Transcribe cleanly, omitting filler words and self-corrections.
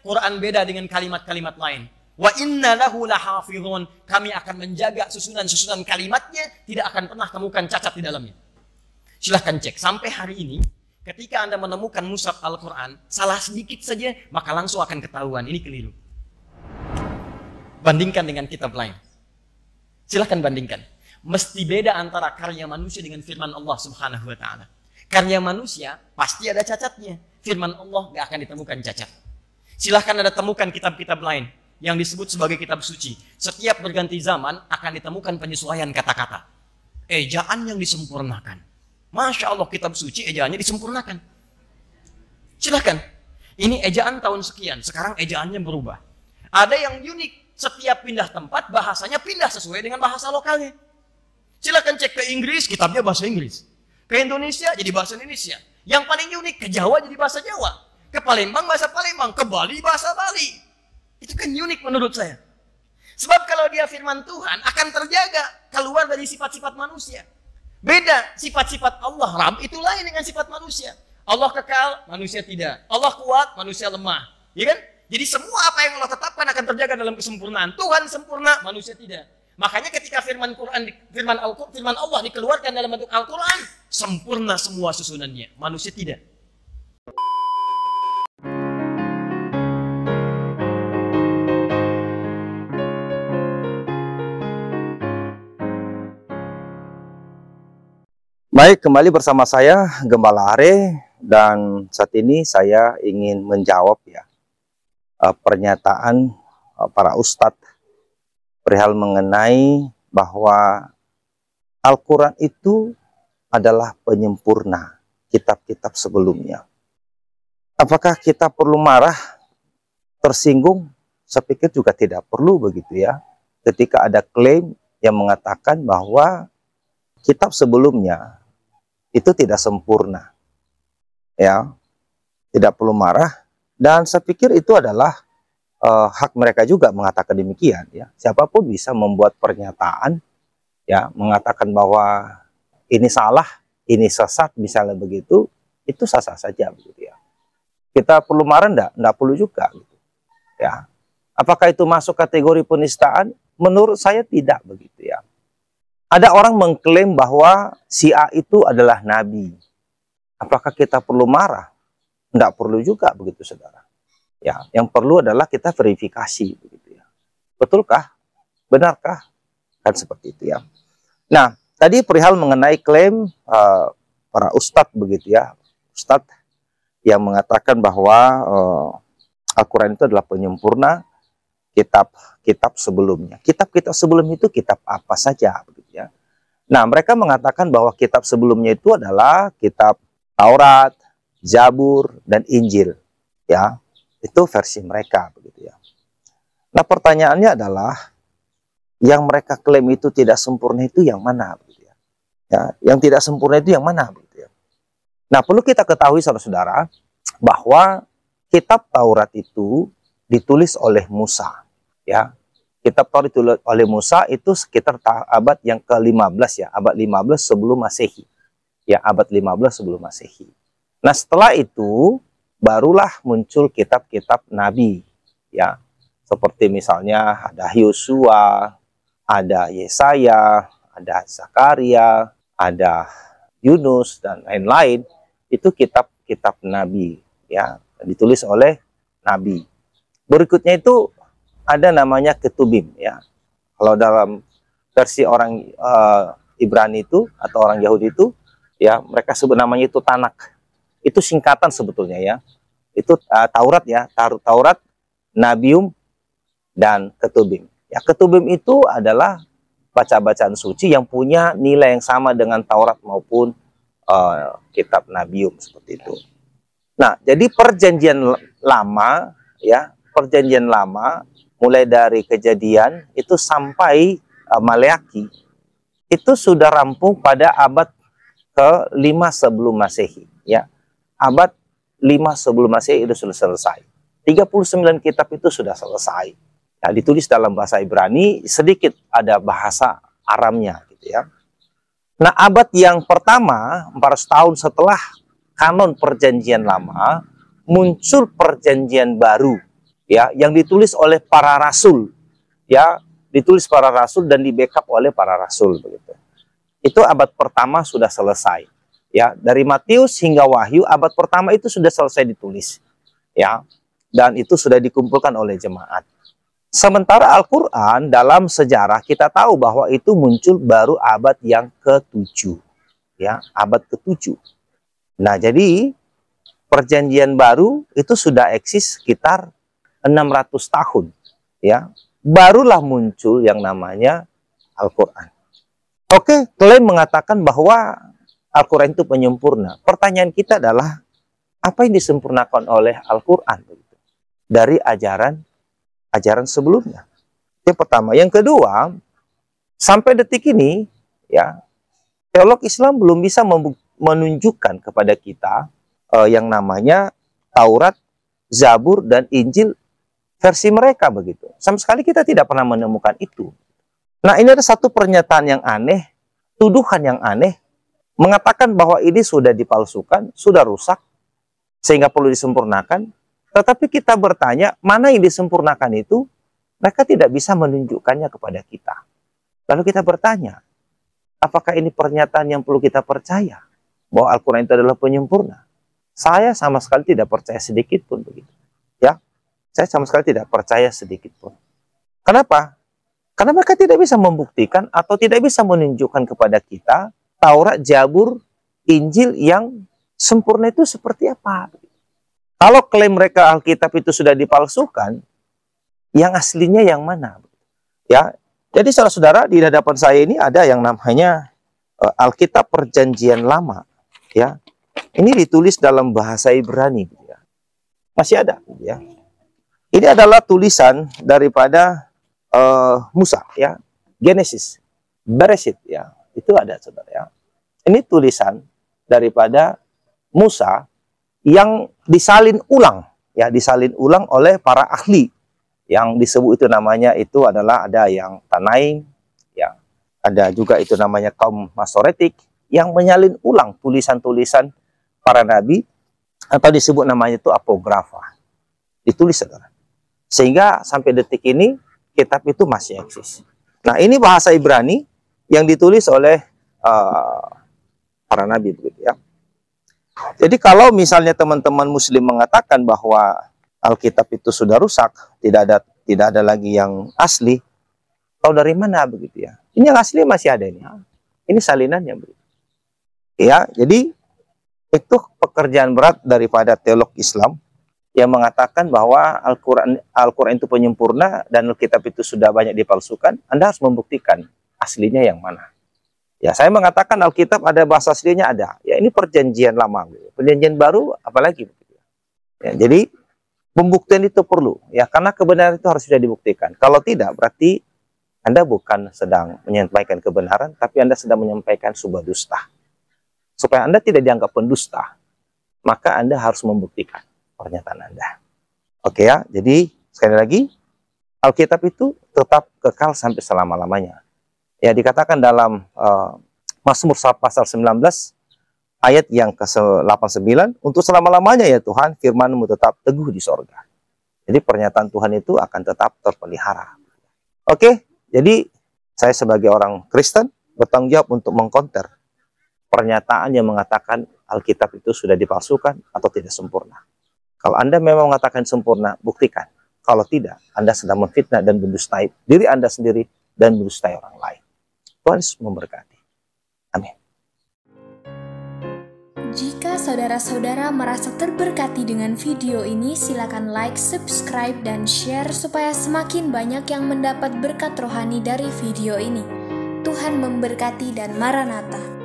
Quran beda dengan kalimat-kalimat lain. Wa inna lahu lahafizun. Kami akan menjaga susunan-susunan kalimatnya, tidak akan pernah temukan cacat di dalamnya. Silahkan cek. Sampai hari ini, ketika Anda menemukan mushaf Al-Quran, salah sedikit saja, maka langsung akan ketahuan. Ini keliru. Bandingkan dengan kitab lain. Silahkan bandingkan. Mesti beda antara karya manusia dengan firman Allah Subhanahu wa Ta'ala. Karya manusia pasti ada cacatnya. Firman Allah gak akan ditemukan cacat. Silahkan Anda temukan kitab-kitab lain yang disebut sebagai kitab suci. Setiap berganti zaman akan ditemukan penyesuaian kata-kata. Ejaan yang disempurnakan. Masya Allah, kitab suci ejaannya disempurnakan. Silahkan. Ini ejaan tahun sekian. Sekarang ejaannya berubah. Ada yang unik. Setiap pindah tempat, bahasanya pindah sesuai dengan bahasa lokalnya. Silahkan cek ke Inggris, kitabnya bahasa Inggris. Ke Indonesia, jadi bahasa Indonesia. Yang paling unik, ke Jawa jadi bahasa Jawa. Ke Palembang, bahasa Palembang. Ke Bali, bahasa Bali. Itu kan unik menurut saya. Sebab kalau dia firman Tuhan, akan terjaga keluar dari sifat-sifat manusia. Beda sifat-sifat Allah, Rabb, itu lain dengan sifat manusia. Allah kekal, manusia tidak. Allah kuat, manusia lemah. Ya kan? Jadi semua apa yang Allah tetapkan akan terjaga dalam kesempurnaan. Tuhan sempurna, manusia tidak. Makanya ketika firman Allah dikeluarkan dalam bentuk Al-Quran, sempurna semua susunannya. Manusia tidak. Baik, kembali bersama saya Gembala Are, dan saat ini saya ingin menjawab pernyataan para ustadz perihal mengenai bahwa Al-Quran itu adalah penyempurna kitab-kitab sebelumnya. Apakah kita perlu marah, tersinggung? Saya pikir juga tidak perlu begitu ya. Ketika ada klaim yang mengatakan bahwa kitab sebelumnya itu tidak sempurna, ya, tidak perlu marah. Dan saya pikir itu adalah hak mereka juga mengatakan demikian, ya. Siapapun bisa membuat pernyataan, ya, mengatakan bahwa ini salah, ini sesat, misalnya begitu, itu sah-sah saja, begitu ya. Kita perlu marah enggak perlu juga, gitu, ya. Apakah itu masuk kategori penistaan? Menurut saya tidak, begitu ya. Ada orang mengklaim bahwa si A itu adalah nabi. Apakah kita perlu marah? Tidak perlu juga begitu, saudara. Ya, yang perlu adalah kita verifikasi begitu ya. Betulkah? Benarkah? Kan seperti itu ya. Nah, tadi perihal mengenai klaim para ustadz begitu ya. Ustadz yang mengatakan bahwa Al-Quran itu adalah penyempurna kitab-kitab sebelumnya. Kitab-kitab sebelum itu kitab apa saja begitu ya. Nah, mereka mengatakan bahwa kitab sebelumnya itu adalah kitab Taurat, Zabur, dan Injil. Ya, itu versi mereka begitu ya. Nah, pertanyaannya adalah yang mereka klaim itu tidak sempurna itu yang mana begitu ya. Ya, yang tidak sempurna itu yang mana begitu ya. Nah, perlu kita ketahui saudara-saudara bahwa kitab Taurat itu ditulis oleh Musa, ya. Kitab Taurat ditulis oleh Musa itu sekitar abad yang ke-15 ya, abad 15 sebelum Masehi. Ya, abad 15 sebelum Masehi. Nah, setelah itu barulah muncul kitab-kitab nabi, ya. Seperti misalnya ada Yosua, ada Yesaya, ada Zakaria, ada Yunus dan lain-lain. Itu kitab-kitab nabi, ya, ditulis oleh nabi. Berikutnya itu ada namanya Ketubim, ya. Kalau dalam versi orang Ibrani itu atau orang Yahudi itu, ya, mereka sebut namanya itu Tanak. Itu singkatan sebetulnya ya. Itu Taurat ya, Taurat, Nabium, dan Ketubim. Ya, Ketubim itu adalah baca-bacaan suci yang punya nilai yang sama dengan Taurat maupun kitab Nabium seperti itu. Nah, jadi perjanjian lama ya, perjanjian lama mulai dari Kejadian itu sampai Maleakhi itu sudah rampung pada abad ke-5 sebelum Masehi, ya. Abad 5 sebelum Masehi itu sudah selesai. 39 kitab itu sudah selesai. Ya, ditulis dalam bahasa Ibrani, sedikit ada bahasa Aramnya gitu ya. Nah, abad yang pertama, 400 tahun setelah kanon perjanjian lama, muncul perjanjian baru, ya, yang ditulis oleh para rasul, ya, ditulis para rasul dan di backup oleh para rasul begitu. Itu abad pertama sudah selesai, ya, dari Matius hingga Wahyu abad pertama itu sudah selesai ditulis, ya, dan itu sudah dikumpulkan oleh jemaat. Sementara Al-Quran dalam sejarah kita tahu bahwa itu muncul baru abad yang ke-7, ya, abad ke-7. Nah, jadi perjanjian baru itu sudah eksis sekitar 600 tahun, ya, barulah muncul yang namanya Al-Quran. Oke, klaim mengatakan bahwa Al-Quran itu penyempurna. Pertanyaan kita adalah, apa yang disempurnakan oleh Al-Quran dari ajaran sebelumnya? Yang pertama. Yang kedua, sampai detik ini, ya, teolog Islam belum bisa menunjukkan kepada kita yang namanya Taurat, Zabur, dan Injil versi mereka begitu. Sama sekali kita tidak pernah menemukan itu. Nah, ini ada satu pernyataan yang aneh, tuduhan yang aneh, mengatakan bahwa ini sudah dipalsukan, sudah rusak, sehingga perlu disempurnakan. Tetapi kita bertanya, mana yang disempurnakan itu? Mereka tidak bisa menunjukkannya kepada kita. Lalu kita bertanya, apakah ini pernyataan yang perlu kita percaya? Bahwa Al-Quran itu adalah penyempurna? Saya sama sekali tidak percaya sedikit pun begitu. Ya, saya sama sekali tidak percaya sedikit pun. Kenapa? Karena mereka tidak bisa membuktikan atau tidak bisa menunjukkan kepada kita Taurat, Zabur, Injil yang sempurna itu seperti apa. Kalau klaim mereka Alkitab itu sudah dipalsukan, yang aslinya yang mana? Ya, jadi saudara-saudara, di hadapan saya ini ada yang namanya Alkitab Perjanjian Lama. Ya, ini ditulis dalam bahasa Ibrani. Ya. Masih ada. Ya. Ini adalah tulisan daripada Musa, ya, Genesis, Bereshit, ya, itu ada, saudara. Ya. Ini tulisan daripada Musa yang disalin ulang, ya, disalin ulang oleh para ahli, yang disebut itu namanya itu adalah ada yang Tanaim, ya, ada juga itu namanya kaum Masoretik yang menyalin ulang tulisan-tulisan para nabi atau disebut namanya itu apografa, ditulis, saudara. Sehingga sampai detik ini kitab itu masih eksis. Nah, ini bahasa Ibrani yang ditulis oleh para nabi begitu, ya. Jadi kalau misalnya teman-teman muslim mengatakan bahwa Alkitab itu sudah rusak, tidak ada lagi yang asli, tahu dari mana begitu, ya? Ini yang asli masih ada ini. Ini salinannya begitu. Ya, jadi itu pekerjaan berat daripada teolog Islam yang mengatakan bahwa Al-Quran itu penyempurna dan Alkitab itu sudah banyak dipalsukan. Anda harus membuktikan aslinya yang mana. Ya, saya mengatakan Alkitab ada bahasa aslinya ada. Ya, ini perjanjian lama. Perjanjian baru apalagi. Ya, jadi pembuktian itu perlu. Ya, karena kebenaran itu harus sudah dibuktikan. Kalau tidak, berarti Anda bukan sedang menyampaikan kebenaran, tapi Anda sedang menyampaikan sebuah dusta. Supaya Anda tidak dianggap pendusta, maka Anda harus membuktikan pernyataan Anda. Oke, ya, jadi sekali lagi Alkitab itu tetap kekal sampai selama-lamanya. Ya, dikatakan dalam Mazmur pasal 19 ayat yang ke-89, untuk selama-lamanya ya Tuhan, firman-Mu tetap teguh di sorga. Jadi pernyataan Tuhan itu akan tetap terpelihara. Oke, jadi saya sebagai orang Kristen bertanggung jawab untuk mengkonter pernyataan yang mengatakan Alkitab itu sudah dipalsukan atau tidak sempurna. Kalau Anda memang mengatakan sempurna, buktikan. Kalau tidak, Anda sedang memfitnah dan mendustai diri Anda sendiri dan mendustai orang lain. Tuhan Yesus memberkati. Amin. Jika saudara-saudara merasa terberkati dengan video ini, silakan like, subscribe, dan share supaya semakin banyak yang mendapat berkat rohani dari video ini. Tuhan memberkati dan Maranatha.